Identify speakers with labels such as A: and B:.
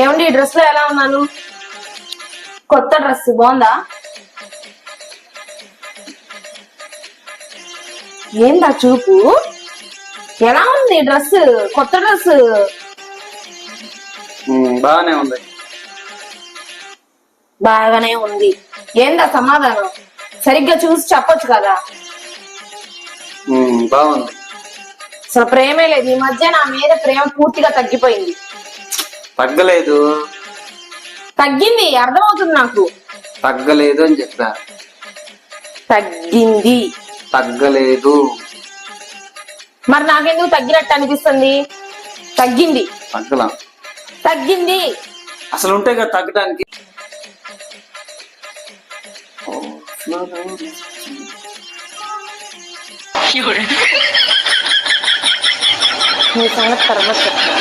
A: ఏమండి ఈ డ్రెస్ లో ఎలా ఉన్నాను? కొత్త డ్రెస్ బాగుందా? ఏందా చూపు? ఎలా ఉంది డ్రెస్? కొత్త డ్రెస్
B: బాగానే ఉంది.
A: బాగానే ఉంది ఏందా సమాధానం? సరిగ్గా చూసి చెప్పొచ్చు కదా.
B: బాగుంది.
A: అసలు ప్రేమే లేదు ఈ మధ్య. నా మీద ప్రేమ పూర్తిగా తగ్గిపోయింది.
B: తగ్గలేదు.
A: తగ్గింది, అర్థమవుతుంది నాకు.
B: తగ్గలేదు అని చెప్పా.
A: తగ్గింది.
B: తగ్గలేదు.
A: మరి నాకెందుకు తగ్గినట్టు అనిపిస్తుంది? తగ్గింది.
B: తగ్గలా.
A: తగ్గింది.
B: అసలు ఉంటే కదా తగ్గడానికి.
A: నీ సంగతి తర్వాత చెప్తా.